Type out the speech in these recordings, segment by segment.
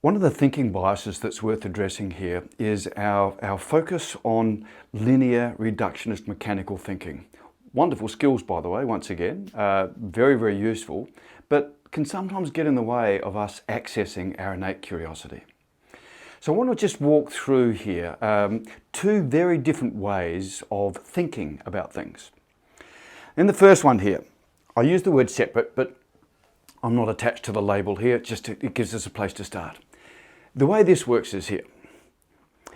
One of the thinking biases that's worth addressing here is our focus on linear, reductionist, mechanical thinking. Wonderful skills, by the way, once again, very, very useful, but can sometimes get in the way of us accessing our innate curiosity. So I want to just walk through here two very different ways of thinking about things. In the first one here, I use the word separate, but I'm not attached to the label here, it gives us a place to start. The way this works is here.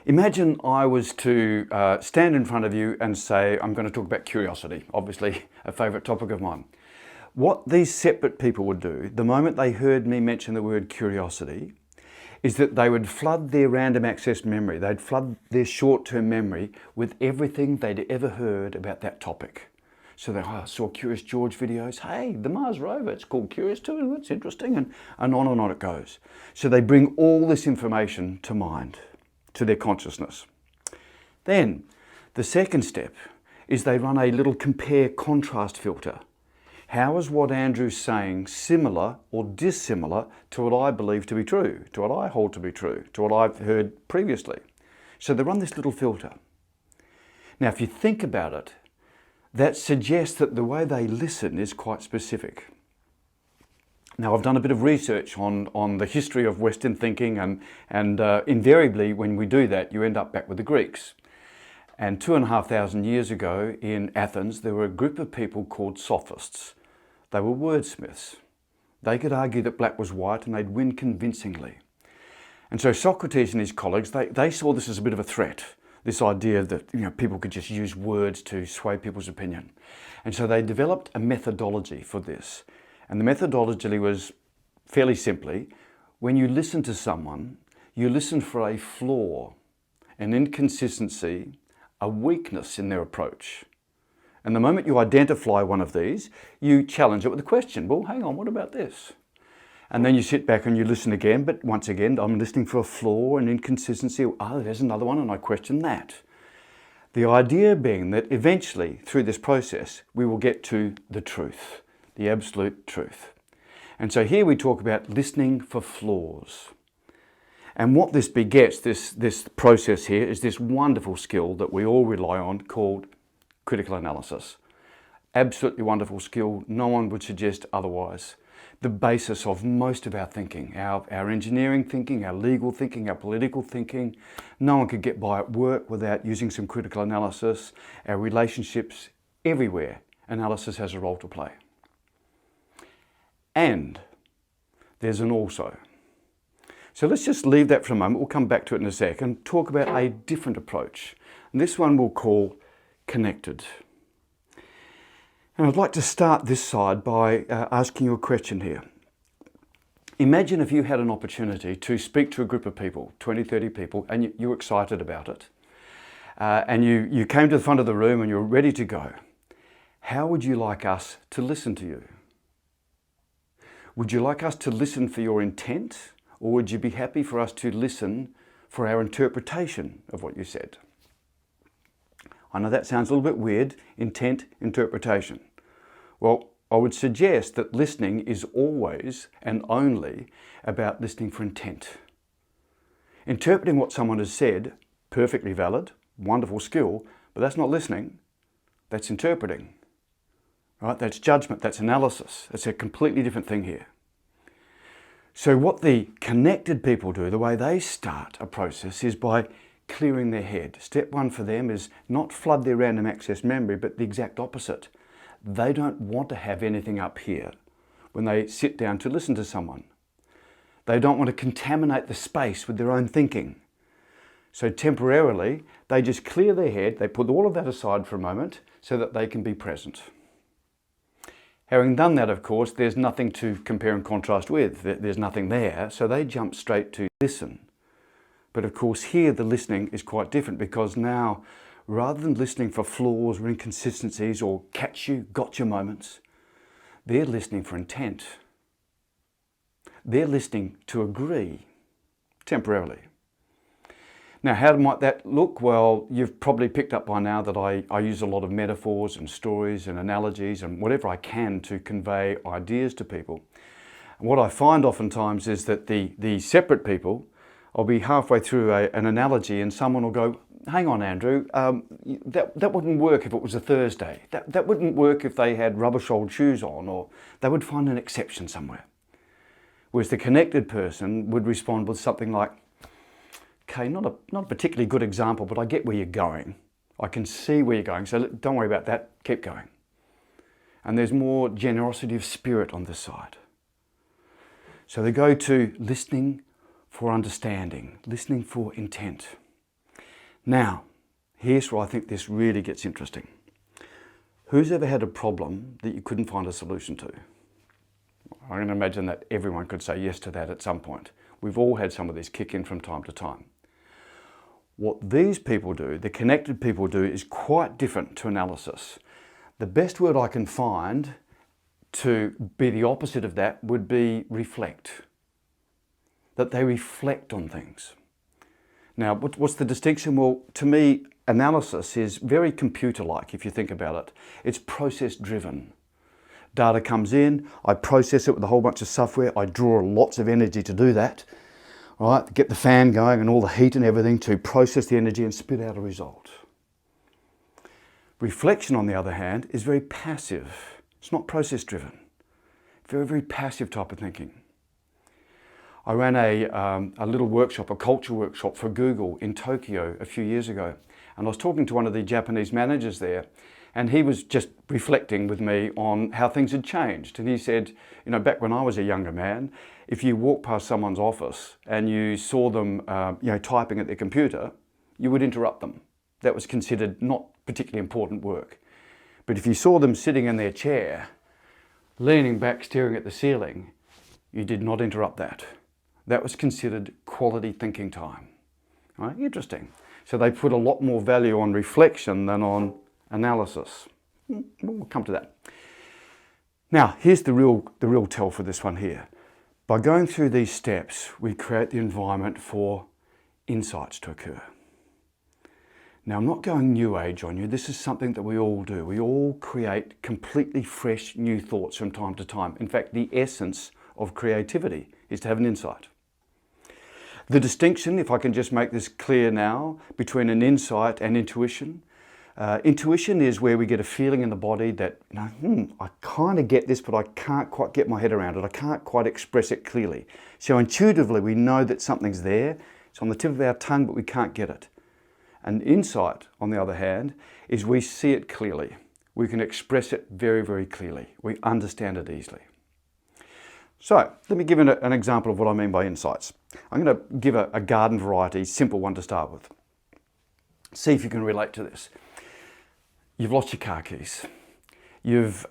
Imagine I was to stand in front of you and say, I'm going to talk about curiosity, obviously a favourite topic of mine. What these separate people would do, the moment they heard me mention the word curiosity, is that they would flood their random access memory, they'd flood their short-term memory with everything they'd ever heard about that topic. So they saw Curious George videos. Hey, the Mars rover, it's called Curious too, it's interesting, and on it goes. So they bring all this information to mind, to their consciousness. Then, the second step is they run a little compare-contrast filter. How is what Andrew's saying similar or dissimilar to what I believe to be true, to what I hold to be true, to what I've heard previously? So they run this little filter. Now, if you think about it, that suggests that the way they listen is quite specific. Now, I've done a bit of research on the history of Western thinking, and invariably when we do that, you end up back with the Greeks. And 2,500 years ago in Athens, there were a group of people called sophists. They were wordsmiths. They could argue that black was white and they'd win convincingly. And so Socrates and his colleagues, they saw this as a bit of a threat. This idea that people could just use words to sway people's opinion. And so they developed a methodology for this. And the methodology was fairly simply, when you listen to someone, you listen for a flaw, an inconsistency, a weakness in their approach. And the moment you identify one of these, you challenge it with a question. Well, hang on, what about this? And then you sit back and you listen again, but once again, I'm listening for a flaw, an inconsistency. Oh, there's another one, and I question that. The idea being that eventually, through this process, we will get to the truth, the absolute truth. And so here we talk about listening for flaws. And what this begets, this process here, is this wonderful skill that we all rely on called critical analysis. Absolutely wonderful skill. No one would suggest otherwise. The basis of most of our thinking, our engineering thinking, our legal thinking, our political thinking. No one could get by at work without using some critical analysis. Our relationships, everywhere, analysis has a role to play. And there's an also. So let's just leave that for a moment. We'll come back to it in a sec and talk about a different approach. And this one we'll call connected. And I'd like to start this side by asking you a question here. Imagine if you had an opportunity to speak to a group of people, 20, 30 people, and you were excited about it. And you came to the front of the room and you were ready to go. How would you like us to listen to you? Would you like us to listen for your intent, or would you be happy for us to listen for our interpretation of what you said? I know that sounds a little bit weird, intent, interpretation. Well, I would suggest that listening is always and only about listening for intent. Interpreting what someone has said, perfectly valid, wonderful skill, but that's not listening, that's interpreting. Right? That's judgment, that's analysis. It's a completely different thing here. So what the connected people do, the way they start a process, is by clearing their head. Step one for them is not flood their random access memory, but the exact opposite. They don't want to have anything up here when they sit down to listen to someone. They don't want to contaminate the space with their own thinking. So temporarily, they just clear their head, they put all of that aside for a moment so that they can be present. Having done that, of course, there's nothing to compare and contrast with. There's nothing there, so they jump straight to listen. But of course here the listening is quite different, because now rather than listening for flaws or inconsistencies or gotcha moments, they're listening for intent. They're listening to agree, temporarily. Now, how might that look? Well, you've probably picked up by now that I use a lot of metaphors and stories and analogies and whatever I can to convey ideas to people. And what I find oftentimes is that the separate people, I'll be halfway through an analogy and someone will go, hang on, Andrew, that wouldn't work if it was a Thursday. That wouldn't work if they had rubber-soled shoes on, or they would find an exception somewhere. Whereas the connected person would respond with something like, okay, not a particularly good example, but I get where you're going. I can see where you're going, so don't worry about that, keep going. And there's more generosity of spirit on this side. So they go to listening for understanding, listening for intent. Now, here's where I think this really gets interesting. Who's ever had a problem that you couldn't find a solution to? I can imagine that everyone could say yes to that at some point. We've all had some of these kick in from time to time. What these people do, the connected people do, is quite different to analysis. The best word I can find to be the opposite of that would be reflect. That they reflect on things. Now, what's the distinction? Well, to me, analysis is very computer-like, if you think about it. It's process-driven. Data comes in, I process it with a whole bunch of software, I draw lots of energy to do that, right? Get the fan going and all the heat and everything to process the energy and spit out a result. Reflection, on the other hand, is very passive. It's not process-driven. Very, very passive type of thinking. I ran a little workshop, a culture workshop for Google in Tokyo a few years ago. And I was talking to one of the Japanese managers there, and he was just reflecting with me on how things had changed. And he said, you know, back when I was a younger man, if you walked past someone's office and you saw them typing at their computer, you would interrupt them. That was considered not particularly important work. But if you saw them sitting in their chair, leaning back, staring at the ceiling, you did not interrupt that. That was considered quality thinking time. Right? Interesting. So they put a lot more value on reflection than on analysis. We'll come to that. Now, here's the real tell for this one here. By going through these steps, we create the environment for insights to occur. Now, I'm not going new age on you. This is something that we all do. We all create completely fresh new thoughts from time to time. In fact, the essence of creativity is to have an insight. The distinction, if I can just make this clear now, between an insight and intuition. Intuition is where we get a feeling in the body that, I kind of get this, but I can't quite get my head around it. I can't quite express it clearly. So intuitively, we know that something's there. It's on the tip of our tongue, but we can't get it. And insight, on the other hand, is we see it clearly. We can express it very, very clearly. We understand it easily. So let me give an example of what I mean by insights. I'm going to give a garden variety, simple one to start with. See if you can relate to this. You've lost your car keys. You've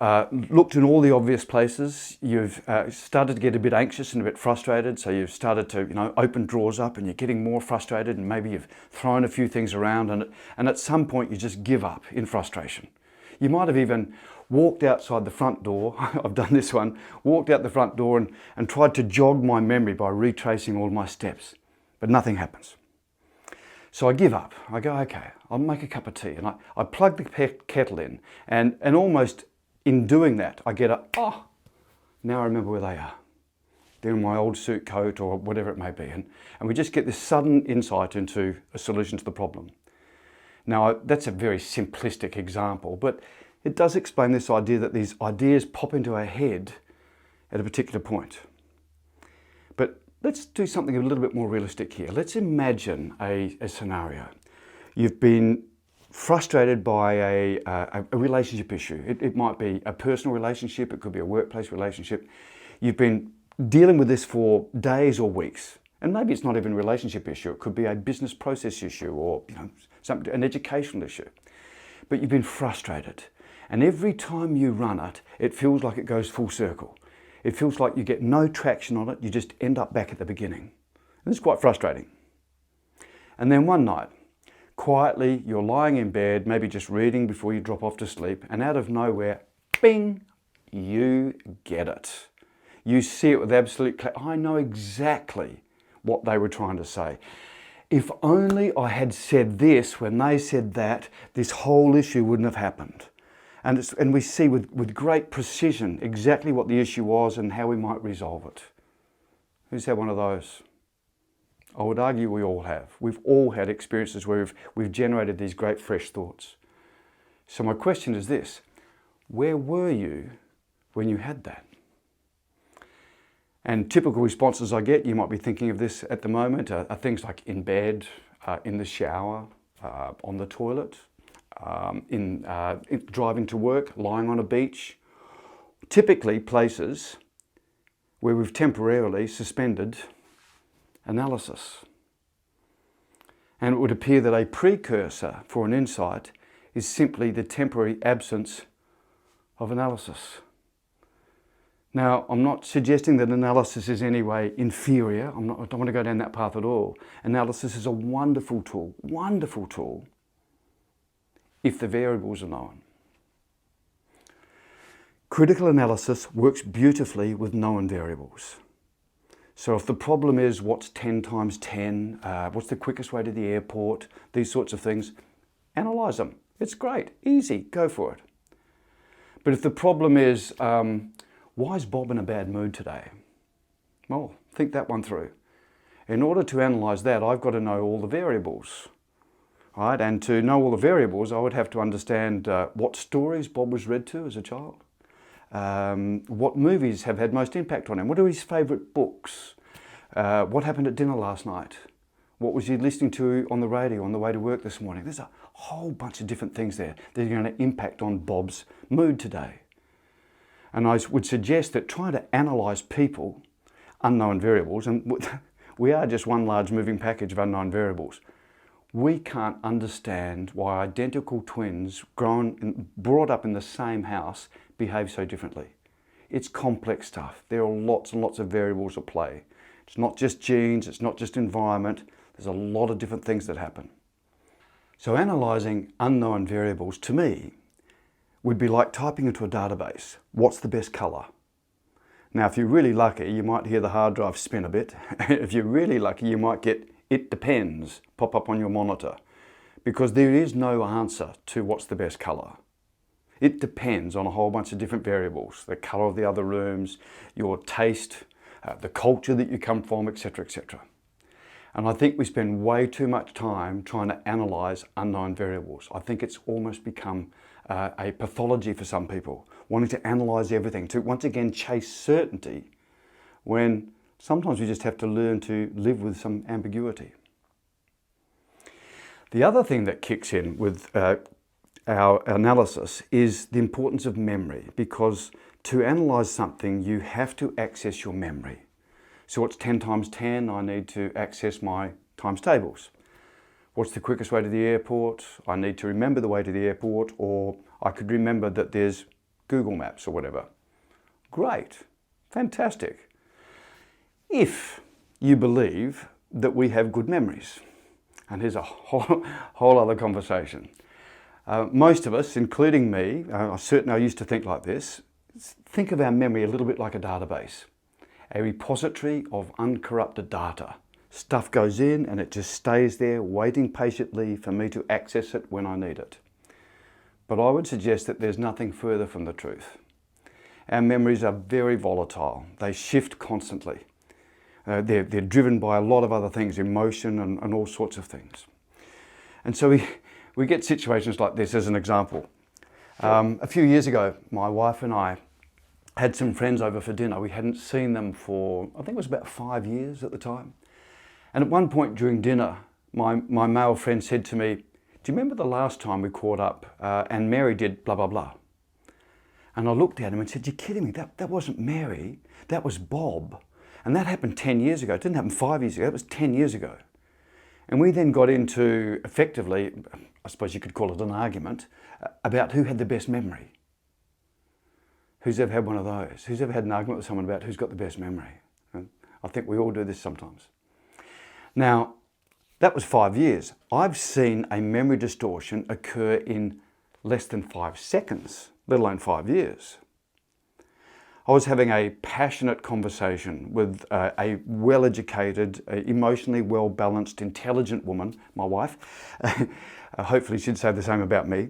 looked in all the obvious places. You've started to get a bit anxious and a bit frustrated. So you've started to, open drawers up and you're getting more frustrated, and maybe you've thrown a few things around, and at some point you just give up in frustration. You might have even walked outside the front door. I've done this one. Walked out the front door and tried to jog my memory by retracing all my steps, but nothing happens. So I give up. I go, okay, I'll make a cup of tea. And I plug the kettle in, and almost in doing that, I get now I remember where they are. They're in my old suit coat or whatever it may be. And we just get this sudden insight into a solution to the problem. Now, that's a very simplistic example, but it does explain this idea that these ideas pop into our head at a particular point. But let's do something a little bit more realistic here. Let's imagine a scenario. You've been frustrated by a relationship issue. It might be a personal relationship, it could be a workplace relationship. You've been dealing with this for days or weeks. And maybe it's not even a relationship issue. It could be a business process issue, or an educational issue. But you've been frustrated. And every time you run it, it feels like it goes full circle. It feels like you get no traction on it. You just end up back at the beginning. And it's quite frustrating. And then one night, quietly, you're lying in bed, maybe just reading before you drop off to sleep, and out of nowhere, bing, you get it. You see it with absolute clarity. I know exactly what they were trying to say. If only I had said this when they said that, this whole issue wouldn't have happened. And we see with great precision exactly what the issue was and how we might resolve it. Who's had one of those? I would argue we all have. We've all had experiences where we've generated these great fresh thoughts. So my question is this: where were you when you had that? And typical responses I get, you might be thinking of this at the moment, are things like in bed, in the shower, on the toilet, in driving to work, lying on a beach. Typically places where we've temporarily suspended analysis. And it would appear that a precursor for an insight is simply the temporary absence of analysis. Now, I'm not suggesting that analysis is in any way inferior. I don't want to go down that path at all. Analysis is a wonderful tool, if the variables are known. Critical analysis works beautifully with known variables. So if the problem is what's 10 times 10, what's the quickest way to the airport, these sorts of things, analyse them. It's great, easy, go for it. But if the problem is, why is Bob in a bad mood today? Well, think that one through. In order to analyse that, I've got to know all the variables. Right? And to know all the variables, I would have to understand what stories Bob was read to as a child, what movies have had most impact on him, what are his favourite books, what happened at dinner last night, what was he listening to on the radio on the way to work this morning. There's a whole bunch of different things there that are going to impact on Bob's mood today. And I would suggest that trying to analyse people, unknown variables, and we are just one large moving package of unknown variables. We can't understand why identical twins brought up in the same house behave so differently. It's complex stuff. There are lots and lots of variables at play. It's not just genes, it's not just environment. There's a lot of different things that happen. So analysing unknown variables, to me, would be like typing into a database, what's the best colour? Now, if you're really lucky, you might hear the hard drive spin a bit. If you're really lucky, you might get "it depends" pop up on your monitor, because there is no answer to what's the best colour. It depends on a whole bunch of different variables, the colour of the other rooms, your taste, the culture that you come from, etc., etc. And I think we spend way too much time trying to analyse unknown variables. I think it's almost become a pathology for some people, wanting to analyse everything, to once again chase certainty, when sometimes we just have to learn to live with some ambiguity. The other thing that kicks in with our analysis is the importance of memory, because to analyse something you have to access your memory. So what's 10 times 10? I need to access my times tables. What's the quickest way to the airport? I need to remember the way to the airport, or I could remember that there's Google Maps or whatever. Great, fantastic. If you believe that we have good memories, and here's a whole other conversation. Most of us, including me, I used to think like this, think of our memory a little bit like a database, a repository of uncorrupted data. Stuff goes in and it just stays there waiting patiently for me to access it when I need it. But I would suggest that there's nothing further from the truth. Our memories are very volatile. They shift constantly. They're driven by a lot of other things, emotion and all sorts of things. And so we get situations like this as an example. A few years ago, my wife and I had some friends over for dinner. We hadn't seen them for, I think it was about 5 years at the time. And at one point during dinner, my male friend said to me, "Do you remember the last time we caught up and Mary did blah, blah, blah?" And I looked at him and said, "You're kidding me, that wasn't Mary, that was Bob. And that happened 10 years ago. It didn't happen 5 years ago, it was 10 years ago." And we then got into, effectively, I suppose you could call it an argument, about who had the best memory. Who's ever had one of those? Who's ever had an argument with someone about who's got the best memory? And I think we all do this sometimes. Now, that was 5 years. I've seen a memory distortion occur in less than 5 seconds, let alone 5 years. I was having a passionate conversation with a well-educated, emotionally well-balanced, intelligent woman, my wife. Hopefully she'd say the same about me.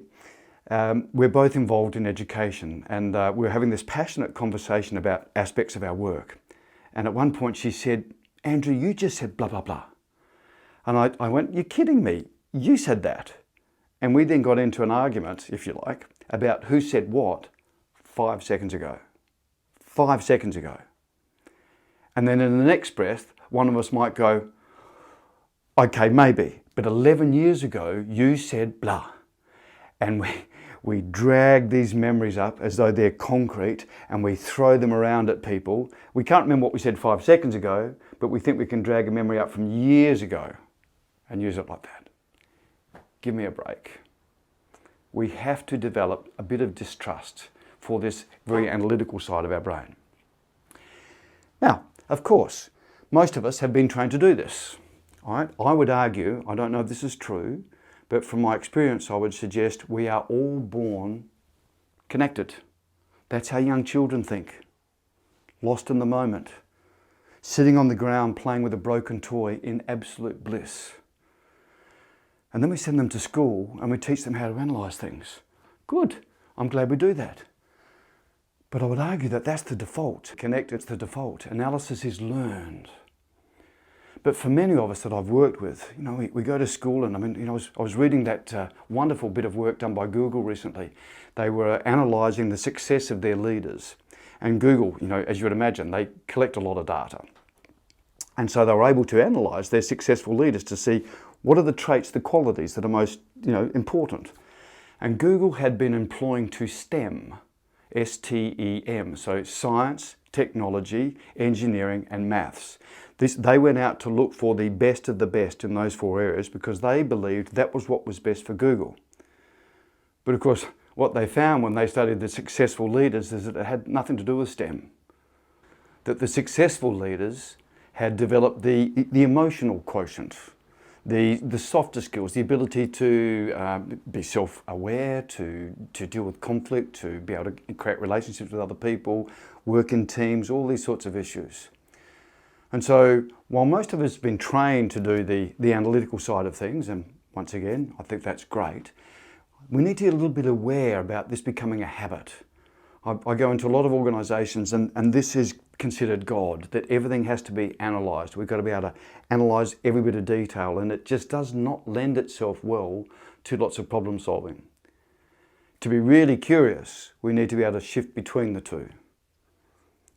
We're both involved in education, and we're having this passionate conversation about aspects of our work. And at one point she said, "Andrew, you just said blah, blah, blah." And I went, "You're kidding me. You said that." And we then got into an argument, if you like, about who said what 5 seconds ago. 5 seconds ago. And then in the next breath, one of us might go, "Okay, maybe, but 11 years ago, you said blah." And we drag these memories up as though they're concrete, and we throw them around at people. We can't remember what we said 5 seconds ago, but we think we can drag a memory up from years ago and use it like that. Give me a break. We have to develop a bit of distrust for this very analytical side of our brain. Now, of course, most of us have been trained to do this. All right? I would argue, I don't know if this is true, but from my experience, I would suggest we are all born connected. That's how young children think. Lost in the moment. Sitting on the ground playing with a broken toy in absolute bliss. And then we send them to school and we teach them how to analyse things. Good. I'm glad we do that. But I would argue that that's the default. Connected's the default. Analysis is learned. But for many of us that I've worked with, we go to school, and I was reading that wonderful bit of work done by Google recently. They were analysing the success of their leaders. And Google, as you would imagine, they collect a lot of data. And so they were able to analyse their successful leaders to see what are the traits, the qualities that are most, important. And Google had been employing to STEM, S-T-E-M, so science, technology, engineering and maths. They went out to look for the best of the best in those 4 areas because they believed that was what was best for Google. But of course, what they found when they studied the successful leaders is that it had nothing to do with STEM. That the successful leaders had developed the emotional quotient, the softer skills, the ability to be self-aware, to deal with conflict, to be able to create relationships with other people, work in teams, all these sorts of issues. And so while most of us have been trained to do the analytical side of things, and once again, I think that's great, we need to get a little bit aware about this becoming a habit. I go into a lot of organisations and this is considered God, that everything has to be analysed. We've got to be able to analyse every bit of detail, and it just does not lend itself well to lots of problem solving. To be really curious, we need to be able to shift between the two.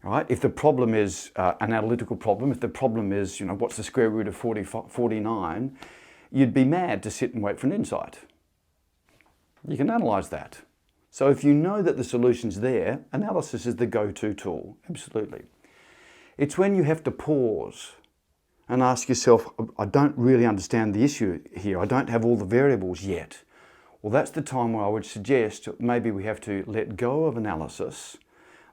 All right? If the problem is an analytical problem, if the problem is, what's the square root of 49, you'd be mad to sit and wait for an insight. You can analyse that. So if you know that the solution's there, analysis is the go-to tool, absolutely. It's when you have to pause and ask yourself, I don't really understand the issue here, I don't have all the variables yet. Well, that's the time where I would suggest maybe we have to let go of analysis.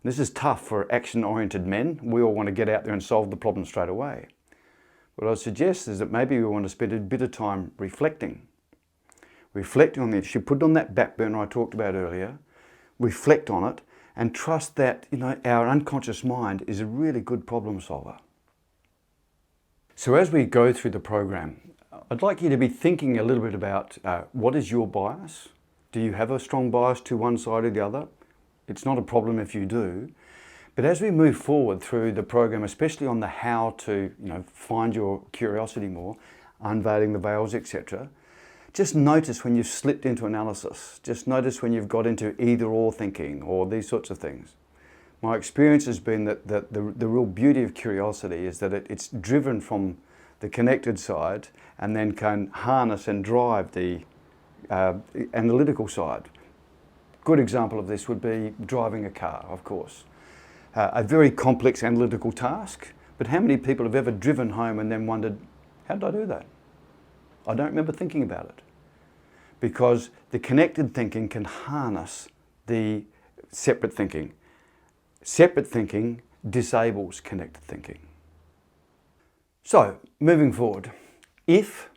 This is tough for action-oriented men. We all want to get out there and solve the problem straight away. What I would suggest is that maybe we want to spend a bit of time reflecting. Reflecting on the issue, put it on that back burner I talked about earlier, reflect on it, and trust that our unconscious mind is a really good problem solver. So as we go through the program, I'd like you to be thinking a little bit about what is your bias? Do you have a strong bias to one side or the other? It's not a problem if you do. But as we move forward through the program, especially on the how to find your curiosity more, unveiling the veils, etc., just notice when you've slipped into analysis. Just notice when you've got into either or thinking or these sorts of things. My experience has been that the real beauty of curiosity is that it's driven from the connected side and then can harness and drive the analytical side. Good example of this would be driving a car, of course. A very complex analytical task, but how many people have ever driven home and then wondered, how did I do that? I don't remember thinking about it. Because the connected thinking can harness the separate thinking. Separate thinking disables connected thinking. So, moving forward, if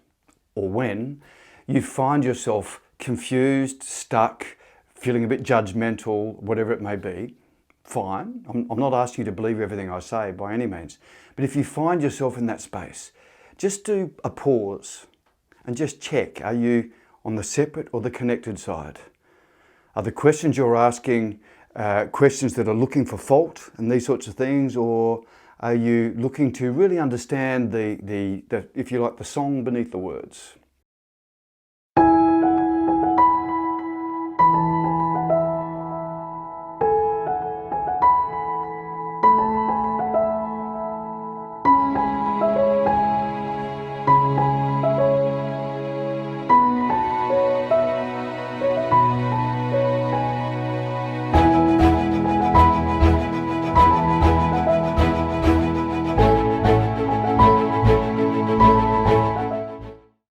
or when you find yourself confused, stuck, feeling a bit judgmental, whatever it may be, fine. I'm not asking you to believe everything I say by any means. But if you find yourself in that space, just do a pause and just check, are you on the separate or the connected side? Are the questions you're asking questions that are looking for fault and these sorts of things, or are you looking to really understand the if you like, the song beneath the words?